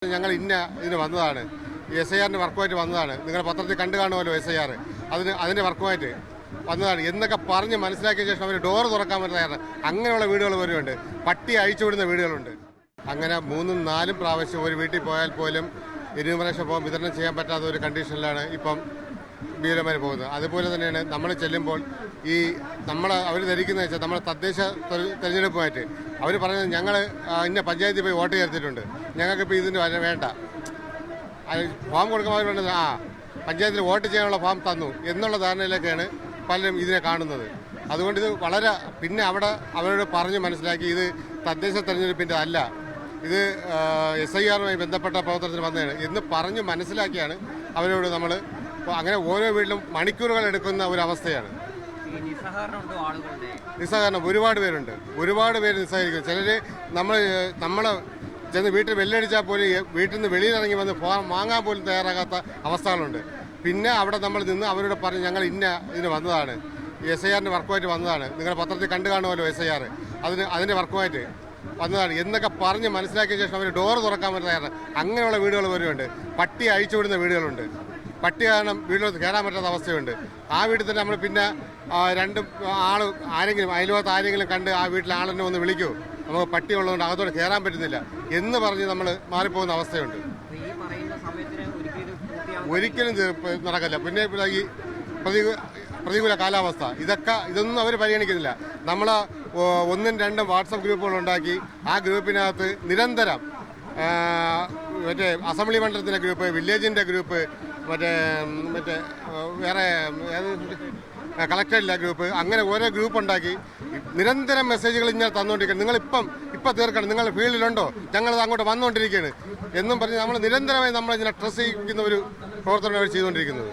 പറഞ്ഞ് ഞങ്ങൾ ഇതിന് വന്നതാണ്, SIR വർക്കുമായിട്ട് വന്നതാണ്, നിങ്ങൾ പത്രത്തിൽ കണ്ടു കാണുമല്ലോ SIR, അതിൻ്റെ വർക്കുമായിട്ട് വന്നതാണ് എന്നൊക്കെ പറഞ്ഞ് മനസ്സിലാക്കിയ ശേഷം അവർ ഡോർ തുറക്കാൻ പറ്റുന്ന അങ്ങനെയുള്ള വീടുകൾ വരുന്നുണ്ട്. പട്ടി അഴിച്ചുവിടുന്ന വീടുകളുണ്ട്. അങ്ങനെ 3-4 പ്രാവശ്യം ഒരു വീട്ടിൽ പോയാൽ പോലും എന്യൂമറേഷൻ ഫോം വിതരണം ചെയ്യാൻ പറ്റാത്ത ഒരു കണ്ടീഷനിലാണ് ഇപ്പം ബിഎൽഒമാർ പോകുന്നത്. അതുപോലെ തന്നെയാണ് നമ്മൾ ചെല്ലുമ്പോൾ അവർ ധരിക്കുന്നത് വെച്ചാൽ നമ്മൾ തദ്ദേശ തെരഞ്ഞെടുപ്പുമായിട്ട് അവർ പറയുന്നത് ഞങ്ങൾ ഇന്ന പഞ്ചായത്തിൽ പോയി വോട്ട് ചേർത്തിട്ടുണ്ട്, ഞങ്ങൾക്കിപ്പോൾ ഇതിന് വേണ്ട, ഫോം കൊടുക്കുമ്പോൾ വേണ്ടത് പഞ്ചായത്തിൽ വോട്ട് ചെയ്യാനുള്ള ഫോം തന്നു എന്നുള്ള ധാരണയിലൊക്കെയാണ് പലരും ഇതിനെ കാണുന്നത്. അതുകൊണ്ട് ഇത് വളരെ പിന്നെ അവരോട് പറഞ്ഞ് മനസ്സിലാക്കി ഇത് തദ്ദേശ തെരഞ്ഞെടുപ്പിൻ്റെ അല്ല, ഇത് SIRുമായി ബന്ധപ്പെട്ട പ്രവർത്തനത്തിന് വന്നതാണ് എന്ന് പറഞ്ഞ് മനസ്സിലാക്കിയാണ് അവരോട് നമ്മൾ അങ്ങനെ ഓരോ വീട്ടിലും മണിക്കൂറുകൾ എടുക്കുന്ന ഒരു അവസ്ഥയാണ്. നിസ്സഹകരണം ഒരുപാട് പേരുണ്ട്, ഒരുപാട് പേര് നിസ്സഹകരിക്കും. ചിലർ നമ്മൾ ചെന്ന് വീട്ടിൽ വെല്ലടിച്ചാൽ പോലും വീട്ടിൽ നിന്ന് വെളിയിലിറങ്ങി വന്ന് വാങ്ങാൻ പോലും തയ്യാറാകാത്ത അവസ്ഥകളുണ്ട്. പിന്നെ അവിടെ നമ്മൾ നിന്ന് അവരോട് പറഞ്ഞ് ഞങ്ങൾ ഇതിന് വന്നതാണ്, SIR വർക്കുമായിട്ട് വന്നതാണ്, നിങ്ങൾ പത്രത്തിൽ കണ്ടു കാണുമല്ലോ SIR, അതിൻ്റെ വർക്കുമായിട്ട് വന്നതാണ് എന്നൊക്കെ പറഞ്ഞ് മനസ്സിലാക്കിയ ശേഷം അവർ ഡോർ തുറക്കാൻ പറ്റുന്ന അങ്ങനെയുള്ള വീടുകൾ വരുന്നുണ്ട്. പട്ടി അഴിച്ചുവിടുന്ന വീടുകളുണ്ട്. പട്ടി കാരണം വീട്ടിലോട്ട് കയറാൻ പറ്റാത്ത അവസ്ഥയുണ്ട്. ആ വീട്ടിൽ തന്നെ നമ്മൾ പിന്നെ ആരെങ്കിലും അയൽവകത്ത് ആരെങ്കിലും കണ്ട് ആ വീട്ടിലെ ആളെന്നെ ഒന്ന് വിളിക്കൂ, നമുക്ക് പട്ടി ഉള്ളതുകൊണ്ട് അകത്തോട്ട് കയറാൻ പറ്റുന്നില്ല എന്ന് പറഞ്ഞ് നമ്മൾ മാറിപ്പോകുന്ന അവസ്ഥയുണ്ട്. ഒരിക്കലും നടക്കില്ല. പിന്നെ ഈ പ്രതികൂല കാലാവസ്ഥ ഇതൊന്നും അവർ പരിഗണിക്കുന്നില്ല. നമ്മൾ 1-2 വാട്സപ്പ് ഗ്രൂപ്പുകളുണ്ടാക്കി ആ ഗ്രൂപ്പിനകത്ത് നിരന്തരം മറ്റേ അസംബ്ലി മണ്ഡലത്തിൻ്റെ ഗ്രൂപ്പ്, വില്ലേജിൻ്റെ ഗ്രൂപ്പ്, മറ്റേ വേറെ കളക്ടറിലെ ഗ്രൂപ്പ്, അങ്ങനെ ഓരോ ഗ്രൂപ്പ് ഉണ്ടാക്കി നിരന്തരം മെസ്സേജുകൾ ഇങ്ങനെ തന്നുകൊണ്ടിരിക്കുകയാണ്. നിങ്ങളിപ്പം തീർക്കണം, നിങ്ങൾ ഫീൽഡിലുണ്ടോ, ഞങ്ങളത് അങ്ങോട്ട് വന്നുകൊണ്ടിരിക്കുകയാണ് എന്നും പറഞ്ഞ് നമ്മൾ നിരന്തരമായി നമ്മളിങ്ങനെ ട്രസ് ചെയ്യുന്ന ഒരു പ്രവർത്തനം അവർ ചെയ്തുകൊണ്ടിരിക്കുന്നത്.